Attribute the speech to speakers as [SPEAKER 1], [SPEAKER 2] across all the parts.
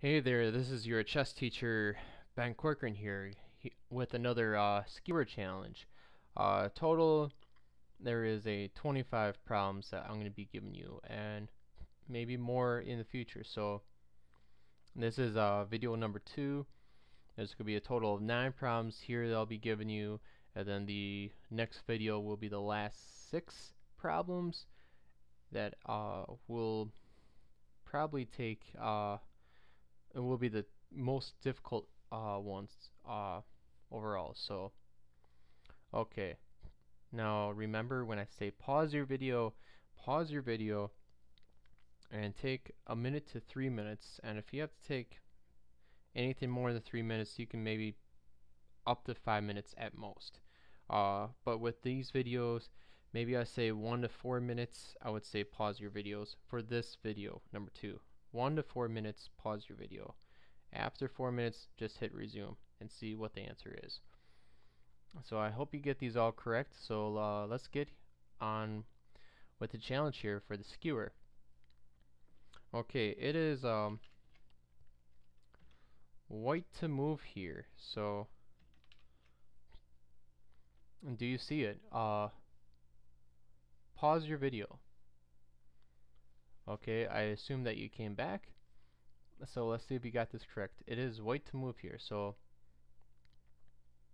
[SPEAKER 1] Hey there, this is your chess teacher, Ben Corcoran here, with another Skewer challenge. Total, there is a 25 problems that I'm going to be giving you, and maybe more in the future. So, this is video number 2. There's going to be a total of 9 problems here that I'll be giving you, and then the next video will be the last 6 problems that will probably take it will be the most difficult ones overall. So, okay. Now remember, when I say pause your video and take a minute to 3 minutes. And if you have to take anything more than 3 minutes, you can maybe up to 5 minutes at most. But with these videos, maybe I say 1 to 4 minutes. I would say pause your videos for this video number 2. 1 to 4 minutes, pause your video. After 4 minutes, just hit resume and see what the answer is. So I hope you get these all correct. So let's get on with the challenge here for the skewer. Okay, it is white to move here. So do you see it? Pause your video. Okay, I assume that you came back. So let's see if you got this correct. It is white to move here. So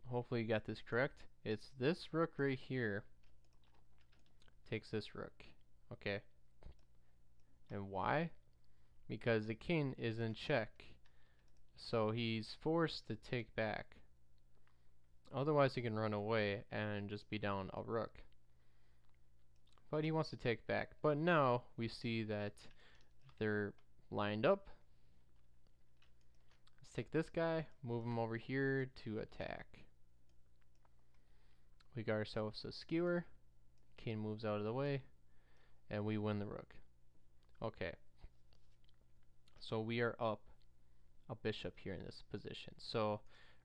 [SPEAKER 1] hopefully you got this correct. It's this rook right here takes this rook. Okay. And why? Because the king is in check. So he's forced to take back. Otherwise he can run away and just be down a rook. But he wants to take back. But now we see that they're lined up. Let's take this guy, move him over here to attack. We got ourselves a skewer. King moves out of the way, and we win the rook. Okay. So we are up a bishop here in this position. So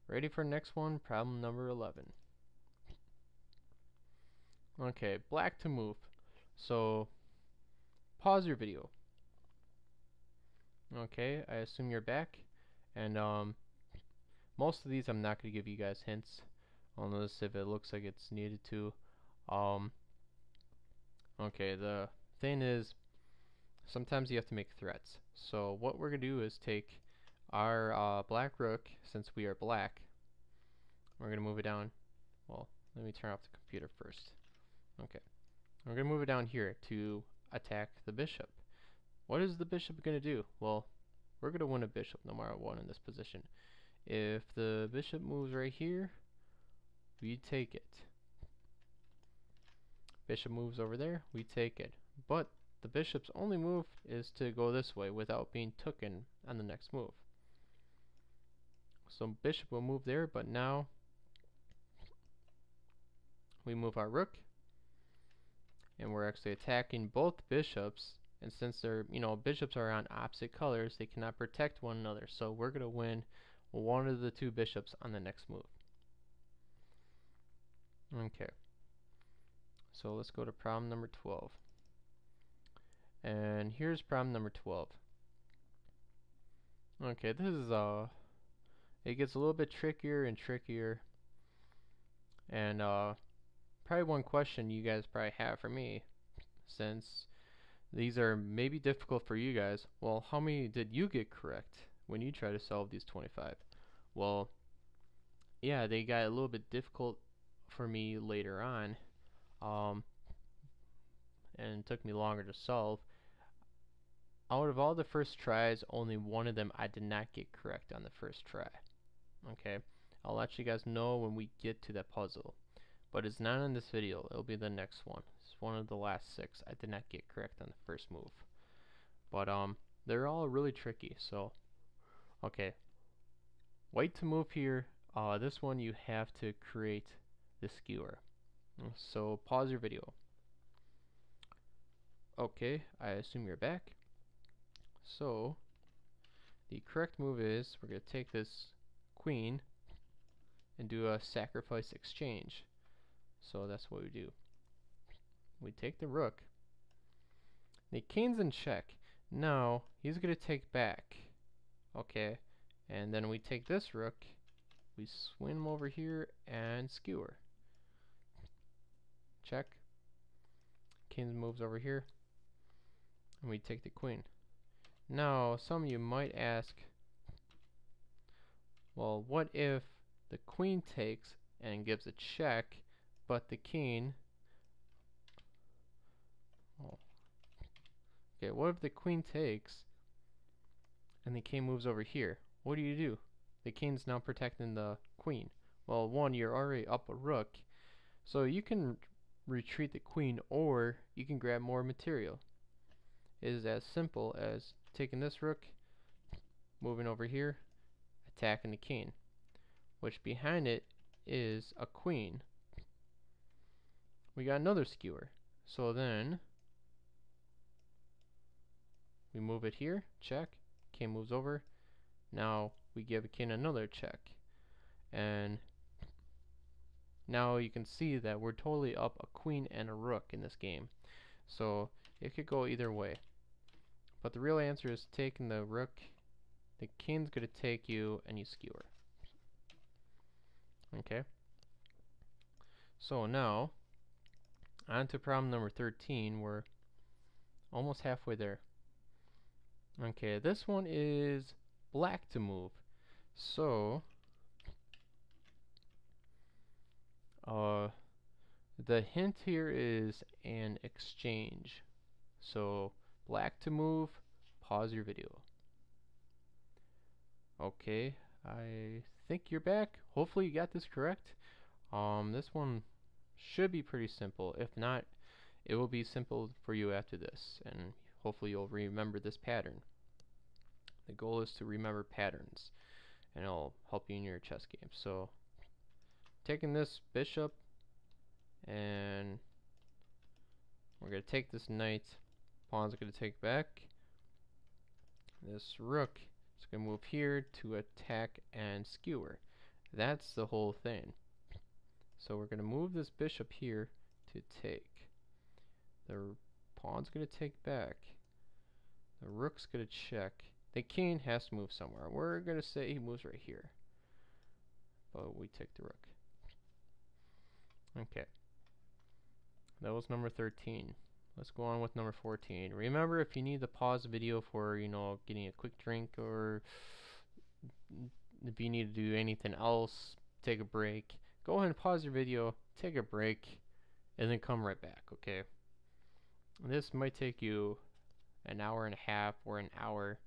[SPEAKER 1] ready for next one, problem number 11. Okay, black to move. So pause your video. Okay, I assume you're back. And most of these I'm not going to give you guys hints unless if it looks like it's needed to. Okay, the thing is, sometimes you have to make threats. So what we're going to do is take our black rook, since we are black, we're going to move it down. Well, let me turn off the computer first. Okay. We're going to move it down here to attack the bishop. What is the bishop going to do? Well, we're going to win a bishop no matter what in this position. If the bishop moves right here, we take it. Bishop moves over there, we take it. But the bishop's only move is to go this way without being taken on the next move. So bishop will move there, but now we move our rook, and we're actually attacking both bishops. And since they're, bishops are on opposite colors, they cannot protect one another. So we're going to win one of the two bishops on the next move. Okay. So let's go to problem number 12. And here's problem number 12. Okay, this is it gets a little bit trickier and trickier. And probably one question you guys probably have for me, since these are maybe difficult for you guys. Well, how many did you get correct when you try to solve these 25? Well, yeah, they got a little bit difficult for me later on. And it took me longer to solve. Out of all the first tries, only one of them I did not get correct on the first try. Okay, I'll let you guys know when we get to that puzzle. But it's not in this video, it'll be the next one. It's one of the last 6 I did not get correct on the first move. But they're all really tricky, so okay. White to move here. This one you have to create the skewer. So pause your video. Okay, I assume you're back. So the correct move is we're going to take this queen and do a sacrifice exchange. So that's what we do. We take the rook. The king's in check. Now he's going to take back. Okay, and then we take this rook, we swim over here and skewer. Check. King moves over here, and we take the queen. Now, some of you might ask, well, what if the queen takes and gives a check, but the king... Oh. Okay, what if the queen takes and the king moves over here? What do? The king's now protecting the queen. Well, one, you're already up a rook, so you can retreat the queen, or you can grab more material. It is as simple as taking this rook, moving over here, attacking the king, which behind it is a queen. We got another skewer. So then we move it here, check. King moves over. Now we give a king another check. And now you can see that we're totally up a queen and a rook in this game. So it could go either way. But the real answer is taking the rook. The king's going to take you and you skewer. Okay. So now, on to problem number 13. We're almost halfway there. Okay, this one is black to move. So, the hint here is an exchange. So, black to move, pause your video. Okay, I think you're back. Hopefully you got this correct. This one should be pretty simple. If not, it will be simple for you after this, and hopefully you'll remember this pattern. The goal is to remember patterns, and it'll help you in your chess game. So, taking this bishop, and we're going to take this knight. Pawn's going to take back. This rook is going to move here to attack and skewer. That's the whole thing. So we're going to move this bishop here to take. The pawn's going to take back. The rook's going to check. The king has to move somewhere. We're going to say he moves right here. But we take the rook. Okay. That was number 13. Let's go on with number 14. Remember, if you need to pause the video for, getting a quick drink, or if you need to do anything else, take a break, go ahead and pause your video, take a break, and then come right back, okay? This might take you an hour and a half or an hour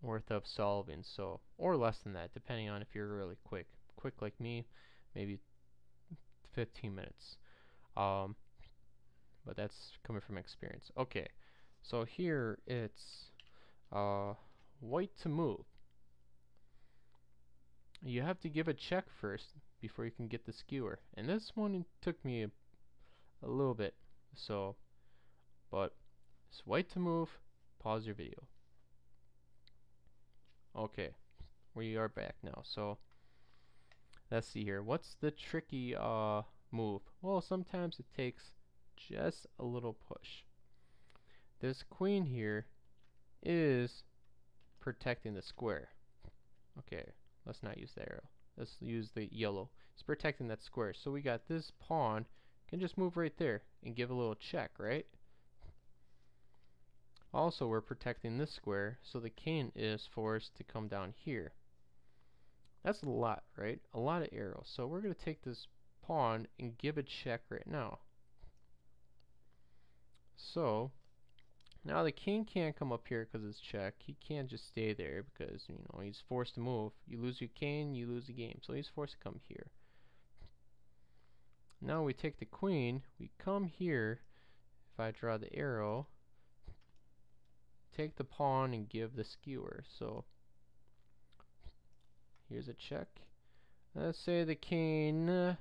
[SPEAKER 1] worth of solving, so, or less than that, depending on if you're really quick. Quick like me, maybe 15 minutes. But that's coming from experience. Okay, so here it's white to move. You have to give a check first before you can get the skewer, and this one took me a little bit. So, but it's white to move. Pause your video. Okay, we are back now. So let's see here. What's the tricky move? Well, sometimes it takes just a little push. This queen here is protecting the square. Okay, let's not use the arrow. Let's use the yellow. It's protecting that square. So we got this pawn can just move right there and give a little check, right? Also, we're protecting this square, so the king is forced to come down here. That's a lot, right? A lot of arrows. So we're going to take this pawn and give a check right now. So now the king can't come up here because it's check. He can't just stay there because, he's forced to move. You lose your king, you lose the game. So he's forced to come here. Now we take the queen, we come here. If I draw the arrow, take the pawn and give the skewer. So here's a check. Let's say the king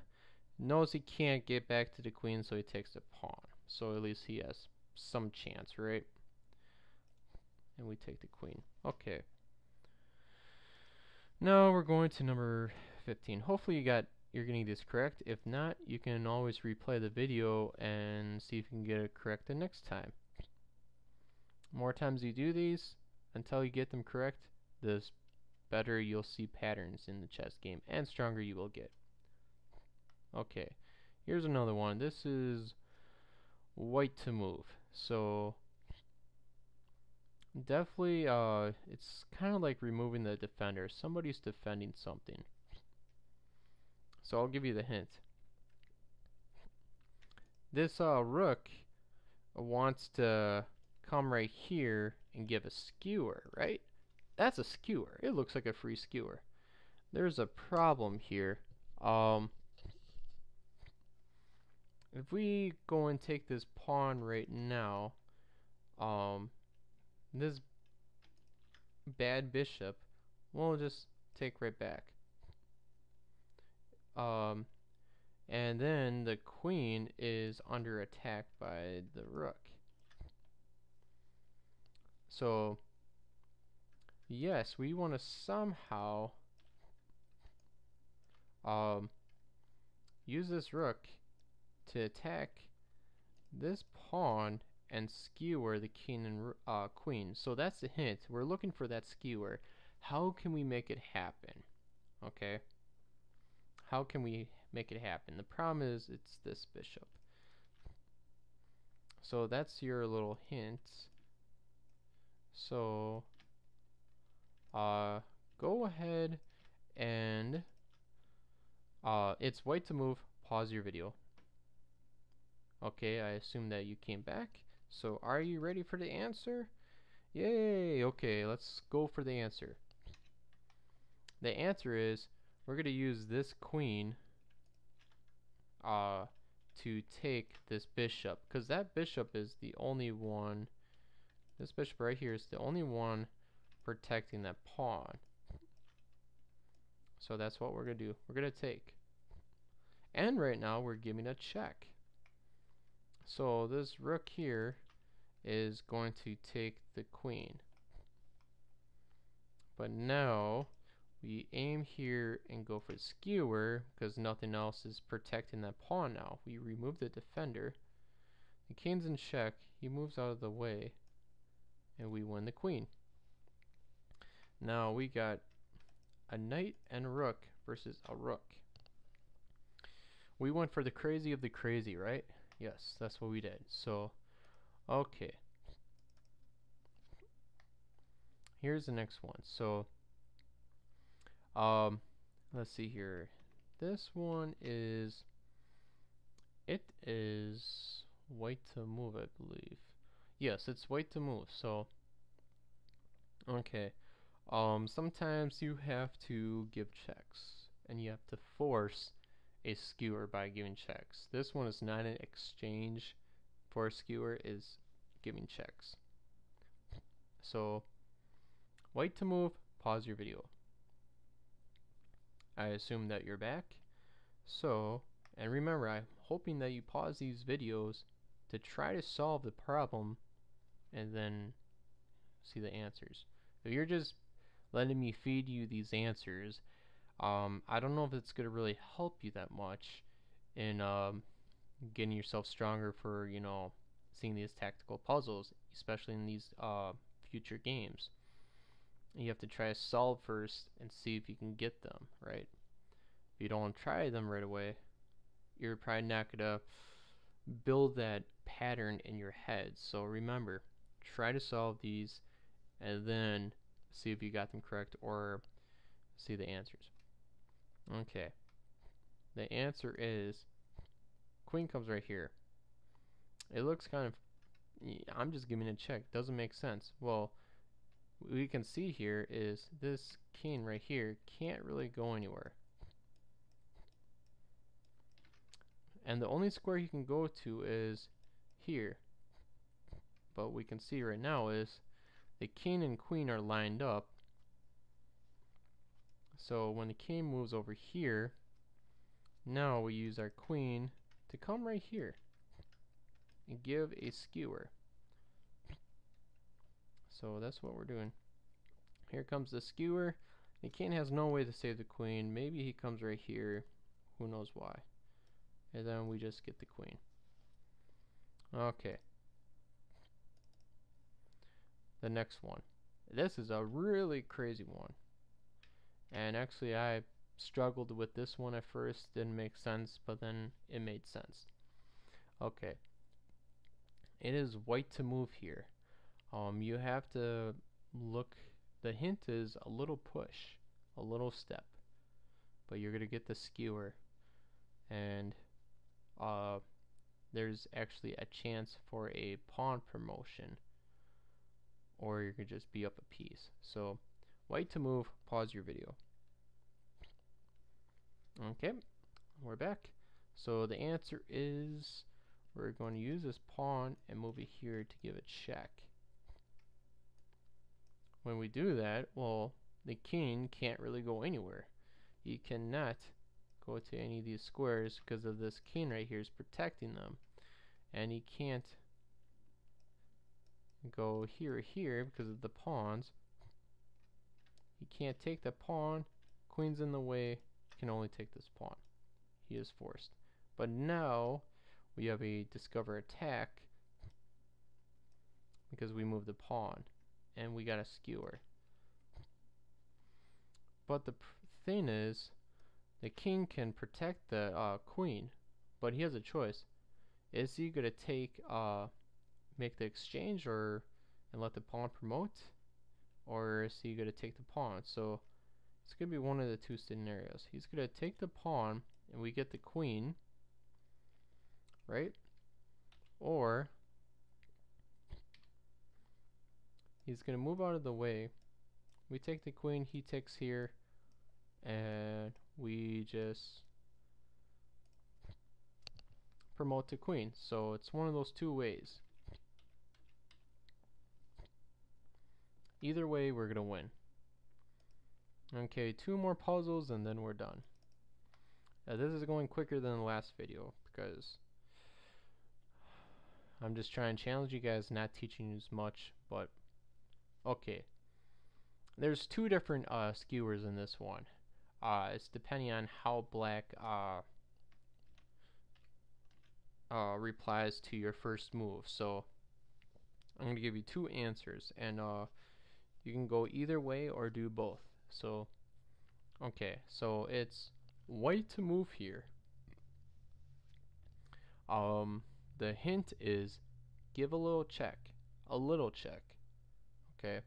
[SPEAKER 1] knows he can't get back to the queen, so he takes the pawn. So at least he has some chance, right? And we take the queen. Okay. Now we're going to number 15. Hopefully you're getting this correct. If not, you can always replay the video and see if you can get it correct the next time. More times you do these, until you get them correct, the better you'll see patterns in the chess game, and stronger you will get. Okay, here's another one. This is white to move. So definitely, it's kind of like removing the defender. Somebody's defending something. So I'll give you the hint. This rook wants to come right here and give a skewer, right? That's a skewer. It looks like a free skewer. There's a problem here. If we go and take this pawn right now, this bad bishop, we'll just take right back. And then the queen is under attack by the rook. So yes, we want to somehow use this rook to attack this pawn and skewer the king and queen. So that's the hint. We're looking for that skewer. How can we make it happen? Okay. How can we make it happen? The problem is it's this bishop. So that's your little hint. So go ahead and it's white to move. Pause your video. Okay, I assume that you came back. So are you ready for the answer? Yay! Okay, let's go for the answer. The answer is we're going to use this queen to take this bishop, because that bishop is the only one, this bishop right here is the only one protecting that pawn. So that's what we're going to do. We're going to take. And right now we're giving a check. So this rook here is going to take the queen. But now we aim here and go for the skewer because nothing else is protecting that pawn now. We remove the defender. The king's in check. He moves out of the way. And we win the queen. Now we got a knight and a rook versus a rook. We went for the crazy of the crazy, right? Yes, that's what we did. So, okay. Here's the next one. So, let's see here. This one is, it is white to move, I believe. Yes, it's white to move. So, okay. Sometimes you have to give checks, and you have to force a skewer by giving checks. This one is not an exchange for a skewer, is giving checks. So, white to move, pause your video. I assume that you're back. So, and remember, I'm hoping that you pause these videos to try to solve the problem and then see the answers. If you're just letting me feed you these answers, I don't know if it's going to really help you that much in getting yourself stronger for, you know, seeing these tactical puzzles, especially in these future games. You have to try to solve first and see if you can get them, right? If you don't try them right away, you're probably not going to build that pattern in your head. So remember, try to solve these and then see if you got them correct or see the answers. Okay. The answer is queen comes right here. It looks kind of, I'm just giving a check. Doesn't make sense. Well, what we can see here is this king right here can't really go anywhere. And the only square he can go to is here. But we can see right now is the king and queen are lined up. So when the king moves over here, now we use our queen to come right here and give a skewer. So that's what we're doing. Here comes the skewer. The king has no way to save the queen. Maybe he comes right here. Who knows why. And then we just get the queen. Okay. The next one. This is a really crazy one. And actually I struggled with this one at first, didn't make sense, but then it made sense. Okay. It is white to move here. You have to look, the hint is a little push, a little step. But you're gonna get the skewer, and there's actually a chance for a pawn promotion, or you could just be up a piece. So white to move, pause your video. Okay, we're back. So the answer is we're going to use this pawn and move it here to give a check. When we do that, well, the king can't really go anywhere. He cannot go to any of these squares because of this king right here is protecting them. And he can't go here or here because of the pawns. He can't take the pawn. Queen's in the way. Can only take this pawn. He is forced. But now we have a discover attack because we moved the pawn and we got a skewer. But the thing is, the king can protect the queen, but he has a choice. Is he gonna take make the exchange or and let the pawn promote, or is he gonna take the pawn? So it's gonna be one of the two scenarios. He's gonna take the pawn and we get the queen, right? Or he's gonna move out of the way. We take the queen, he takes here, and we just promote the queen. So it's one of those two ways. Either way, we're gonna win. Okay, 2 more puzzles and then we're done. This is going quicker than the last video because I'm just trying to challenge you guys, not teaching you as much, but okay. There's 2 different skewers in this one. It's depending on how black replies to your first move. So I'm going to give you 2 answers, and you can go either way or do both. So okay, so it's white to move here. The hint is give a little check, okay?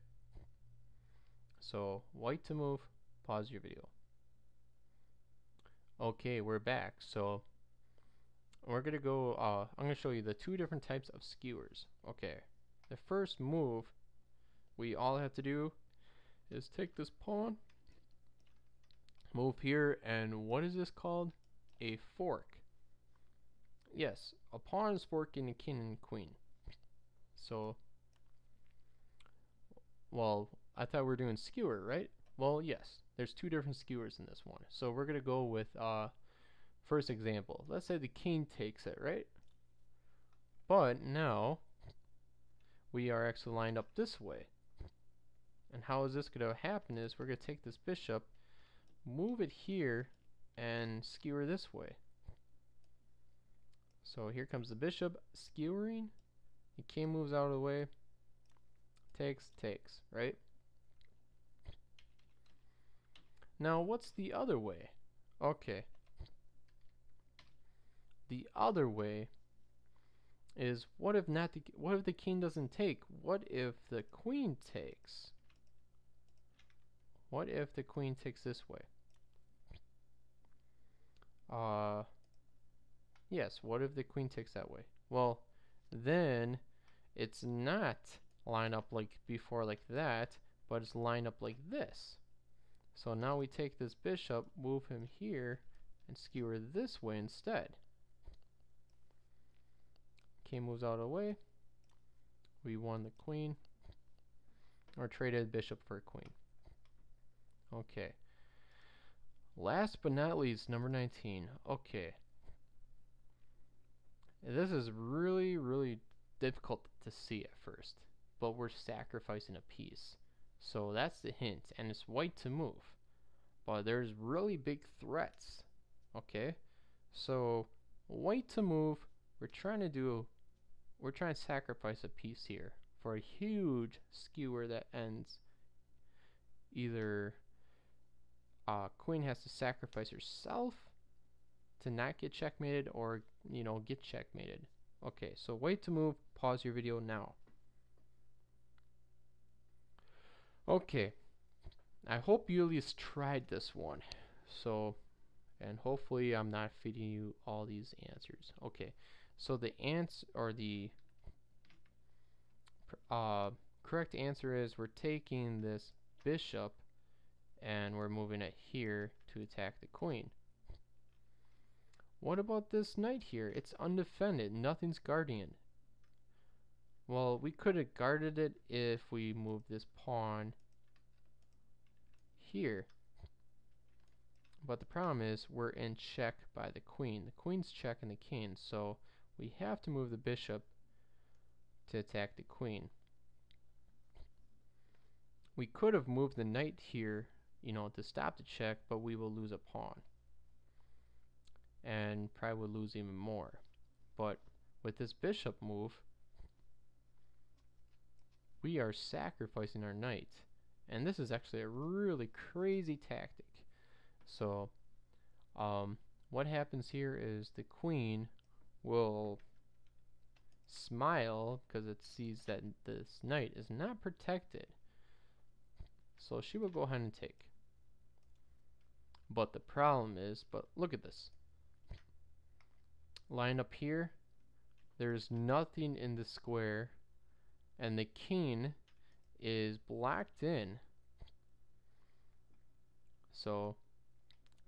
[SPEAKER 1] So white to move, pause your video. Okay, we're back. So we're gonna go, I'm gonna show you the 2 different types of skewers. Okay, the first move we all have to do is take this pawn, move here, and what is this called? A fork. Yes, a pawn is forking a king and queen. So, well, I thought we were doing skewer, right? Well, yes, there's 2 different skewers in this one. So we're gonna go with first example. Let's say the king takes it, right? But now we are actually lined up this way. And how is this gonna happen is we're gonna take this bishop, move it here, and skewer this way. So here comes the bishop skewering. The king moves out of the way. Takes, right? Now what's the other way? Okay. The other way is what if the king doesn't take? What if the queen takes? What if the queen takes this way? Yes, what if the queen takes that way? Well, then it's not lined up like before like that, but it's lined up like this. So now we take this bishop, move him here, and skewer this way instead. King moves out of the way. We won the queen, or traded bishop for a queen. Okay. Last but not least, number 19. Okay. This is really, really difficult to see at first, but we're sacrificing a piece. So that's the hint, and it's white to move. But there's really big threats. Okay? So white to move, we're trying to sacrifice a piece here for a huge skewer that ends either queen has to sacrifice herself to not get checkmated, or get checkmated. Okay, so wait to move. Pause your video now. Okay, I hope you at least tried this one. So, and hopefully I'm not feeding you all these answers. Okay, so the correct answer is we're taking this bishop and we're moving it here to attack the queen. What about this knight here? It's undefended. Nothing's guarding it. Well, we could have guarded it if we moved this pawn here. But the problem is we're in check by the queen. The queen's checking the king, so we have to move the bishop to attack the queen. We could have moved the knight here, to stop the check, but we will lose a pawn. And probably would lose even more. But with this bishop move, we are sacrificing our knight. And this is actually a really crazy tactic. So, what happens here is the queen will smile because it sees that this knight is not protected. So she will go ahead and take. But the problem is, look at this. Line up here, there's nothing in the square, and the king is blocked in. So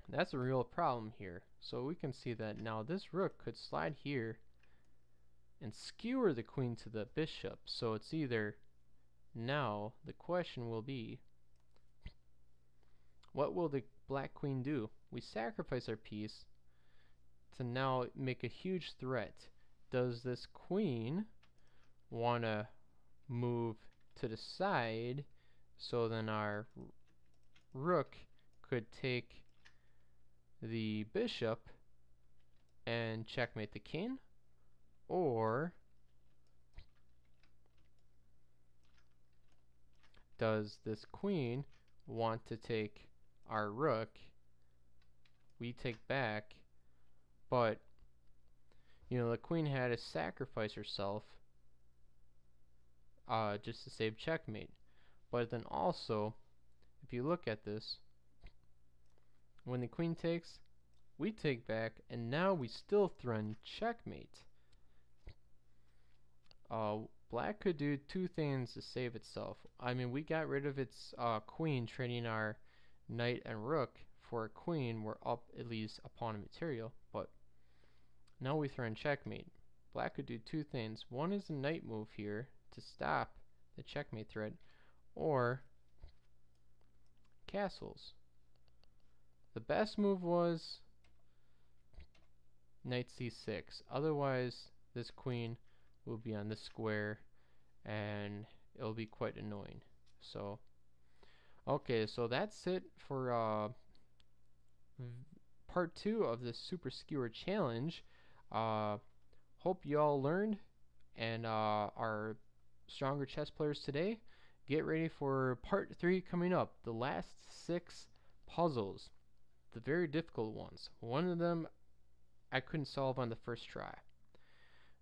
[SPEAKER 1] that's a real problem here. So we can see that now this rook could slide here and skewer the queen to the bishop. So it's either, now the question will be, what will the black queen do? We sacrifice our piece to now make a huge threat. Does this queen want to move to the side so then our rook could take the bishop and checkmate the king? Or does this queen want to take our rook? We take back, but the queen had to sacrifice herself just to save checkmate. But then also, if you look at this, when the queen takes, we take back, and now we still threaten checkmate. Black could do two things to save itself. I mean, we got rid of its queen, trading our knight and rook for a queen. We're up at least a pawn of material, but now we threaten checkmate. Black could do two things. One is a knight move here to stop the checkmate threat, or castles. The best move was knight c6. Otherwise, this queen will be on this square and it'll be quite annoying. So, okay, so that's it for part 2 of this Super Skewer challenge. Hope you all learned and are stronger chess players today. Get ready for part 3 coming up. The last 6 puzzles. The very difficult ones. One of them I couldn't solve on the first try.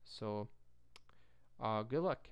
[SPEAKER 1] So, good luck.